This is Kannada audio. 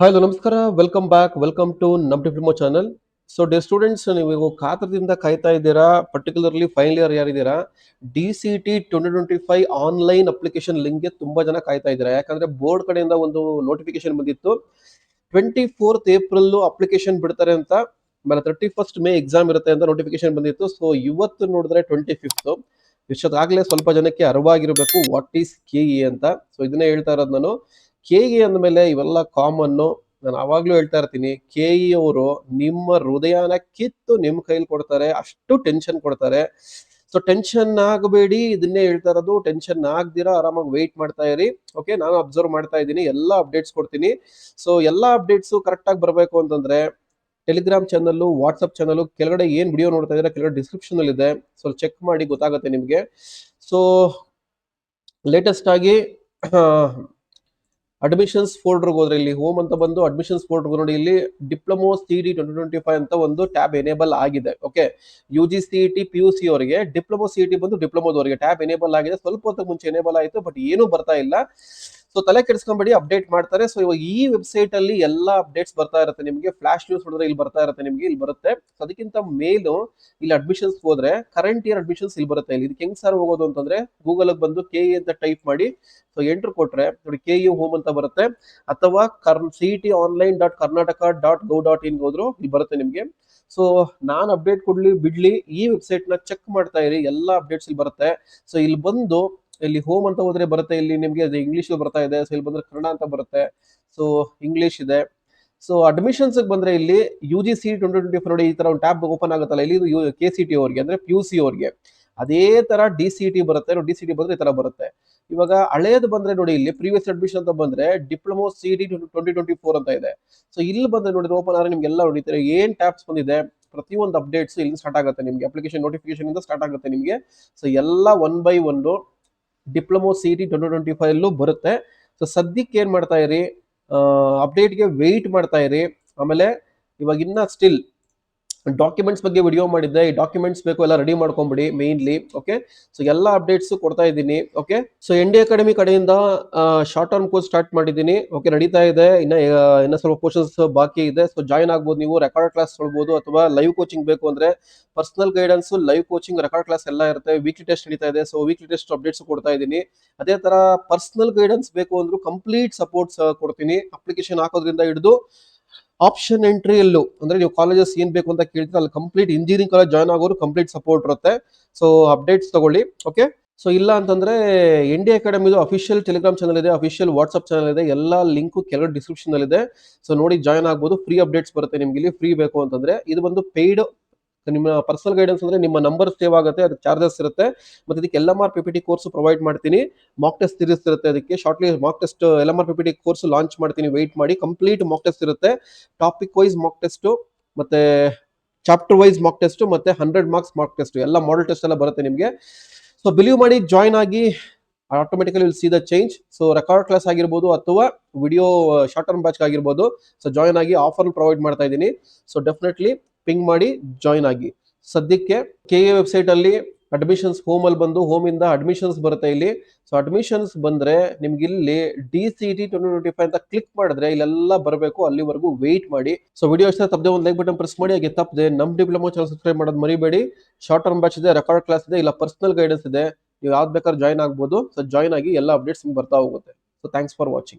ಹಾಯ್ ಹಲೋ ನಮಸ್ಕಾರ, ವೆಲ್ಕಮ್ ಬ್ಯಾಕ್, ವೆಲ್ಕಮ್ ಟು ನಮ್ diploma channel. So dear students, ನೀವು ಕಾತರದಿಂದ ಕಾಯ್ತಾ ಇದ್ದೀರಾ, ಪರ್ಟಿಕ್ಯುಲರ್ಲಿ ಫೈನಲ್ ಇಯರ್ ಯಾರಿದ್ದೀರಾ, DCT 2025 ಆನ್ಲೈನ್ ಅಪ್ಲಿಕೇಶನ್ ಲಿಂಕ್ಗೆ ತುಂಬಾ ಜನ ಕಾಯ್ತಾ ಇದ್ದೀರಾ. ಯಾಕಂದ್ರೆ ಬೋರ್ಡ್ ಕಡೆಯಿಂದ ಒಂದು ನೋಟಿಫಿಕೇಶನ್ ಬಂದಿತ್ತು, 24th ಏಪ್ರಿಲ್ ಅಪ್ಲಿಕೇಶನ್ ಬಿಡ್ತಾರೆ ಅಂತ, ಆಮೇಲೆ 31st ಮೇ ಎಕ್ಸಾಮ್ ಇರುತ್ತೆ ಅಂತ ನೋಟಿಫಿಕೇಶನ್ ಬಂದಿತ್ತು. ಸೊ ಇವತ್ತು ನೋಡಿದ್ರೆ 25th, ಇಷ್ಟೊತ್ತಾಗಲೇ ಸ್ವಲ್ಪ ಜನಕ್ಕೆ ಅರಿವಾಗಿರಬೇಕು ವಾಟ್ ಈಸ್ KE ಅಂತ. ಸೊ ಇದನ್ನೇ ಹೇಳ್ತಾ ಇರೋದು ನಾನು. KE ಅಂದಮೇಲೆ ಇವೆಲ್ಲ ಕಾಮನ್ನು. ನಾನು ಆವಾಗ್ಲೂ ಹೇಳ್ತಾ ಇರ್ತೀನಿ, KE ಅವರು ನಿಮ್ಮ ಹೃದಯನ ಕಿತ್ತು ನಿಮ್ಮ ಕೈಲಿ ಕೊಡ್ತಾರೆ, ಅಷ್ಟು ಟೆನ್ಷನ್ ಕೊಡ್ತಾರೆ. ಸೊ ಟೆನ್ಷನ್ ಆಗಬೇಡಿ, ಇದನ್ನೇ ಹೇಳ್ತಾ ಇರೋದು. ಟೆನ್ಷನ್ ಆಗದಿರಾ ಆರಾಮಾಗಿ ವೆಯ್ಟ್ ಮಾಡ್ತಾ ಇರಿ. ಓಕೆ, ನಾನು ಅಬ್ಸರ್ವ್ ಮಾಡ್ತಾ ಇದ್ದೀನಿ, ಎಲ್ಲ ಅಪ್ಡೇಟ್ಸ್ ಕೊಡ್ತೀನಿ. ಸೊ ಎಲ್ಲ ಅಪ್ಡೇಟ್ಸು ಕರೆಕ್ಟಾಗಿ ಬರಬೇಕು ಅಂತಂದ್ರೆ ಟೆಲಿಗ್ರಾಮ್ ಚಾನಲ್ಲು, ವಾಟ್ಸಪ್ ಚಾನಲ್ ಕೆಳಗಡೆ ಏನು ವಿಡಿಯೋ ನೋಡ್ತಾ ಇದ್ರೆ ಕೆಳಗಡೆ ಡಿಸ್ಕ್ರಿಪ್ಷನ್ ಅಲ್ಲಿ ಇದೆ. ಸೊ ಚೆಕ್ ಮಾಡಿ ಗೊತ್ತಾಗುತ್ತೆ ನಿಮಗೆ. ಸೊ ಲೇಟೆಸ್ಟ್ ಆಗಿ ಅಡ್ಮಿಷನ್ಸ್ ಫೋಲ್ಡರ್ಗೆ ಹೋದ್ರೆ ಇಲ್ಲಿ ಹೋಮ್ ಅಂತ ಬಂದು ಅಡ್ಮಿಷನ್ಸ್ ಫೋಲ್ಡರ್ ನೋಡಿ, ಇಲ್ಲಿ ಡಿಪ್ಲೊಮೋ CET 2025 ಅಂತ ಒಂದು ಟ್ಯಾಬ್ ಎನೇಬಲ್ ಆಗಿದೆ. ಓಕೆ, UG CET PUC ಅವರಿಗೆ, ಡಿಪ್ಲೊಮೋ CET ಬಂದು ಡಿಪ್ಲೊಮೋದವರಿಗೆ ಟ್ಯಾಬ್ ಎನೇಬಲ್ ಆಗಿದೆ. ಸ್ವಲ್ಪ ಹೊತ್ತು ಮುಂಚೆ ಎನೇಬಲ್ ಆಯಿತು, ಬಟ್ ಏನೂ ಬರ್ತಾ ಇಲ್ಲ. ಸೊ ತಲೆ ಕೆಡಿಸ್ಕೊಂಬೇಡಿ, ಅಪ್ಡೇಟ್ ಮಾಡ್ತಾರೆ. ಸೊ ಇವಾಗ ಈ ವೆಬ್ಸೈಟ್ ಅಲ್ಲಿ ಎಲ್ಲ ಅಪ್ಡೇಟ್ಸ್ ಬರ್ತಾ ಇರುತ್ತೆ ನಿಮಗೆ. ಫ್ಲಾಶ್ ನ್ಯೂಸ್ ನೋಡಿದ್ರೆ ಇಲ್ಲಿ ಬರ್ತಾ ಇರುತ್ತೆ ನಿಮಗೆ, ಇಲ್ಲಿ ಬರುತ್ತೆ. ಸೊ ಅದಕ್ಕಿಂತ ಮೇಲು ಇಲ್ಲಿ ಅಡ್ಮಿಷನ್ಸ್ ಹೋದ್ರೆ ಕರೆಂಟ್ ಇಯರ್ ಅಡ್ಮಿಷನ್ಸ್ ಇಲ್ಲಿ ಬರುತ್ತೆ. ಇಲ್ಲಿ ಇದಕ್ಕೆ ಹೆಂಗ್ ಸರ್ ಹೋಗೋದು ಅಂತಂದ್ರೆ, ಗೂಗಲ್ ಬಂದು KE ಅಂತ ಟೈಪ್ ಮಾಡಿ, ಸೊ ಎಂಟರ್ ಕೊಟ್ರೆ ನೋಡಿ KE ಹೋಮ್ ಅಂತ ಬರುತ್ತೆ. ಅಥವಾ CETonline.karnataka.gov.in ಹೋದ್ರು ಇಲ್ಲಿ ಬರುತ್ತೆ ನಿಮಗೆ. ಸೊ ನಾನು ಅಪ್ಡೇಟ್ ಕೊಡ್ಲಿ ಬಿಡ್ಲಿ, ಈ ವೆಬ್ಸೈಟ್ ನ ಚೆಕ್ ಮಾಡ್ತಾ ಇರಿ, ಎಲ್ಲ ಅಪ್ಡೇಟ್ಸ್ ಇಲ್ಲಿ ಬರುತ್ತೆ. ಸೊ ಇಲ್ಲಿ ಬಂದು ಇಲ್ಲಿ ಹೋಮ್ ಅಂತ ಹೋದ್ರೆ ಬರುತ್ತೆ, ಇಲ್ಲಿ ನಿಮಗೆ ಇಂಗ್ಲಿಷ್ ಬರ್ತಾ ಇದೆ. ಸೊ ಇಲ್ಲಿ ಬಂದ್ರೆ ಕನ್ನಡ ಅಂತ ಬರುತ್ತೆ, ಸೊ ಇಂಗ್ಲಿಷ್ ಇದೆ. ಸೊ ಅಡ್ಮಿಷನ್ಸ್ ಬಂದ್ರೆ ಇಲ್ಲಿ UG CET 2024 ನೋಡಿ, ಈ ತರ ಒಂದು ಟ್ಯಾಬ್ ಓಪನ್ ಆಗುತ್ತಲ್ಲ, ಇಲ್ಲಿ ಇದು KCT ಅವರಿಗೆ ಅಂದ್ರೆ PUC ಅವರಿಗೆ. ಅದೇ ತರ DCT ಬರುತ್ತೆ ನೋಡಿ, DCT ಬಂದ್ರೆ ಈ ತರ ಬರುತ್ತೆ. ಇವಾಗ ಹಳೇದು ಬಂದ್ರೆ ನೋಡಿ, ಇಲ್ಲಿ ಪ್ರೀವಿಯಸ್ ಅಡ್ಮಿಷನ್ ಅಂತ ಬಂದ್ರೆ ಡಿಪ್ಲೊಮೋ CET 2024 ಅಂತ ಇದೆ. ಸೊ ಇಲ್ಲಿ ಬಂದ್ರೆ ನೋಡಿ, ಓಪನ್ ಆದ್ರೆ ನಿಮ್ಗೆಲ್ಲ ನೋಡಿತಾರೆ ಏನ್ ಟ್ಯಾಬ್ಸ್ ಬಂದಿದೆ, ಪ್ರತಿಯೊಂದು ಅಪ್ಡೇಟ್ಸ್ ಇಲ್ಲಿ ಸ್ಟಾರ್ಟ್ ಆಗುತ್ತೆ ನಿಮಗೆ. ಅಪ್ಲಿಕೇಶನ್ ನೋಟಿಫಿಕೇಶನ್ ಇಂದ ಸ್ಟಾರ್ಟ್ ಆಗುತ್ತೆ ನಿಮಗೆ. ಸೊ ಎಲ್ಲ one by one diploma CET 2025 ಬರುತ್ತೆ. ಸೊ ಸದ್ಯಕ್ಕೆ ಏನ್ ಮಾಡ್ತಾ ಇರಿ, ಅಪ್ಡೇಟ್ಗೆ ವೆಯ್ಟ್ ಮಾಡ್ತಾ ಇರಿ. ಆಮೇಲೆ ಇವಾಗ ಇನ್ನ ಸ್ಟಿಲ್ ಡಾಕ್ಯುಮೆಂಟ್ಸ್ ಬಗ್ಗೆ ವಿಡಿಯೋ ಮಾಡಿದ್ದೆ, ಈ ಡಾಕ್ಯುಮೆಂಟ್ಸ್ ಬೇಕು ಎಲ್ಲ ರೆಡಿ ಮಾಡ್ಕೊಂಬಿಡಿ ಮೇನ್ಲಿ. ಓಕೆ, ಸೊ ಎಲ್ಲ ಅಪ್ಡೇಟ್ಸ್ ಕೊಡ್ತಾ ಇದ್ದೀನಿ. ಓಕೆ, ಸೊ ND ಅಕಾಡೆಮಿ ಕಡೆಯಿಂದ ಶಾರ್ಟ್ ಟರ್ಮ್ ಕೋರ್ಸ್ ಸ್ಟಾರ್ಟ್ ಮಾಡಿದ್ದೀನಿ. ಓಕೆ, ನಡೀತಾ ಇದೆ. ಇನ್ನ ಸ್ವಲ್ಪ ಪೋರ್ಷನ್ಸ್ ಬಾಕಿ ಇದೆ. ಸೊ ಜಾಯ್ನ್ ಆಗ್ಬೋದು ನೀವು, ರೆಕಾರ್ಡ್ ಕ್ಲಾಸ್ ತೊಳ್ಬೋದು, ಅಥವಾ ಲೈವ್ ಕೋಚಿಂಗ್ ಬೇಕು ಅಂದ್ರೆ personal guidance, live coaching, record class ಎಲ್ಲ ಇರುತ್ತೆ. ವೀಕ್ಲಿ ಟೆಸ್ಟ್ ನಡೀತಾ ಇದೆ. ಸೊ ವೀಕ್ಲಿ ಟೆಸ್ಟ್ ಅಪ್ಡೇಟ್ಸ್ ಕೊಡ್ತಾ ಇದ್ದೀನಿ. ಅದೇ ತರ ಪರ್ಸನಲ್ ಗೈಡೆನ್ಸ್ ಬೇಕು ಅಂದ್ರೂ ಕಂಪ್ಲೀಟ್ ಸಪೋರ್ಟ್ಸ್ ಕೊಡ್ತೀನಿ. ಅಪ್ಲಿಕೇಶನ್ ಹಾಕೋದ್ರಿಂದ ಹಿಡಿದು ಆಪ್ಷನ್ ಎಂಟ್ರಿಯಲ್ಲೂ, ಅಂದ್ರೆ ನೀವು ಕಾಲೇಜಸ್ ಏನ್ ಬೇಕು ಅಂತ ಕೇಳ್ತೀರಾ, ಅಲ್ಲಿ ಕಂಪ್ಲೀಟ್ ಇಂಜಿನಿಯರಿಂಗ್ ಕಾಲೇಜ್ ಜಾಯ್ನ್ ಆಗೋರು ಕಂಪ್ಲೀಟ್ ಸಪೋರ್ಟ್ ಇರುತ್ತೆ. ಸೊ ಅಪ್ಡೇಟ್ಸ್ ತಗೊಳ್ಳಿ. ಓಕೆ, ಸೊ ಇಲ್ಲ ಅಂತಂದ್ರೆ ND ಅಕಾಡೆಮಿದು ಅಫಿಷಿಯಲ್ ಟೆಲಿಗ್ರಾಮ್ ಚಾನಲ್ ಇದೆ, ಅಫಿಷಿಯಲ್ ವಾಟ್ಸ್ಆಪ್ ಚಾನಲ್ ಇದೆ, ಎಲ್ಲ ಲಿಂಕ್ ಕೆಳಗಡೆ ಡಿಸ್ಕ್ರಿಪ್ಷನ್ ಅಲ್ಲಿ ಇದೆ. ಸೊ ನೋಡಿ ಜಾಯ್ನ್ ಆಗ್ಬೋದು. ಫ್ರೀ ಅಪ್ಡೇಟ್ಸ್ ಬರುತ್ತೆ ನಿಮ್ಗೆ ಇಲ್ಲಿ. ಫ್ರೀ ಬೇಕು ಅಂತಂದ್ರೆ ಇದು ಬಂದು ಪೇಯ್ಡ್. ನಿಮ್ಮ ಪರ್ಸನಲ್ ಗೈಡೆನ್ಸ್ ಅಂದ್ರೆ ನಿಮ್ಮ ನಂಬರ್ ಸೇವ್ ಆಗುತ್ತೆ, ಅದಕ್ಕೆ ಚಾರ್ಜಸ್ ಇರುತ್ತೆ. ಮತ್ತೆ ಇದಕ್ಕೆ LMR PPT ಕೋರ್ಸ್ ಪ್ರೊವೈಡ್ ಮಾಡ್ತೀನಿ. ಮಾಕ್ ಟೆಸ್ಟ್ ಸೀರೀಸ್ ಇರುತ್ತೆ, ಅದಕ್ಕೆ shortly mock test LMR PPT course launch ಮಾಡ್ತೀನಿ. ವೆಯ್ಟ್ ಮಾಡಿ, ಕಂಪ್ಲೀಟ್ ಮಾಕ್ ಟೆಸ್ಟ್ ಇರುತ್ತೆ. ಟಾಪಿಕ್ ವೈಸ್ ಮಾಕ್ ಟೆಸ್ಟ್, ಮತ್ತೆ ಚಾಪ್ಟರ್ ವೈಸ್ ಮಾಕ್ ಟೆಸ್ಟ್, ಮತ್ತೆ 100 ಮಾರ್ಕ್ಸ್ ಮಾಕ್ ಟೆಸ್ಟ್, ಎಲ್ಲ ಮಾಡೆಲ್ ಟೆಸ್ಟ್ ಎಲ್ಲ ಬರುತ್ತೆ ನಿಮಗೆ. ಸೊ ಬಿಲೀವ್ ಮಾಡಿ, ಜಾಯ್ನ್ ಆಗಿ, automatically will see the change. So record class ಆಗಿರ್ಬೋದು ಅಥವಾ ವಿಡಿಯೋ ಶಾರ್ಟ್ ಟರ್ಮ್ ಬ್ಯಾಚ್ ಆಗಿರ್ಬೋದು, ಸೊ ಜಾಯ್ನ್ ಆಗಿ, ಆಫರ್ ಪ್ರೊವೈಡ್ ಮಾಡ್ತಾ ಇದ್ದೀನಿ. ಸೊ ಡೆಫಿನೆಟ್ಲಿ ಪಿಂಗ್ ಮಾಡಿ ಜಾಯ್ನ್ ಆಗಿ. ಸದ್ಯಕ್ಕೆ KE ವೆಬ್ಸೈಟ್ ಅಲ್ಲಿ ಅಡ್ಮಿಷನ್ಸ್ ಹೋಮ್ ಅಲ್ಲಿ ಬಂದು, ಹೋಮ್ ಇಂದ ಅಡ್ಮಿಷನ್ಸ್ ಬರುತ್ತೆ ಇಲ್ಲಿ. ಸೊ ಅಡ್ಮಿಷನ್ಸ್ ಬಂದ್ರೆ ನಿಮ್ಗೆ ಇಲ್ಲಿ DCT 2025 ಅಂತ ಕ್ಲಿಕ್ ಮಾಡಿದ್ರೆ ಇಲ್ಲೆಲ್ಲ ಬರಬೇಕು. ಅಲ್ಲಿವರೆಗೂ ವೆಯ್ಟ್ ಮಾಡಿ. ಸೊ ವಿಡಿಯೋ ಇಷ್ಟ ತಪ್ಪದೆ ಒಂದು ಲೈಕ್ ಬಟನ್ ಪ್ರೆಸ್ ಮಾಡಿ. ಹಾಗೆ ತಪ್ಪದೆ ನಮ್ ಡಿಪ್ಲೊಮೋ ಚಾನಲ್ ಸಬ್ಸ್ಕ್ರೈಬ್ ಮಾಡೋದು ಮರಿಬೇಡಿ. ಶಾರ್ಟ್ ಟರ್ಮ್ ಬ್ಯಾಚ್ ಇದೆ, ರೆಕಾರ್ಡ್ ಕ್ಲಾಸ್ ಇದೆ, ಇಲ್ಲ ಪರ್ಸನಲ್ ಗೈಡೆನ್ಸ್ ಇದೆ. ನೀವು ಯಾವ್ದು ಬೇಕಾದ್ರೂ ಜಾಯ್ನ್ ಆಗ್ಬೋದು. ಸೊ ಜಾಯ್ನ್ ಆಗಿ, ಎಲ್ಲ ಅಪ್ಡೇಟ್ಸ್ ನಿಮ್ಗೆ ಬರ್ತಾ ಹೋಗುತ್ತೆ. So thanks for watching.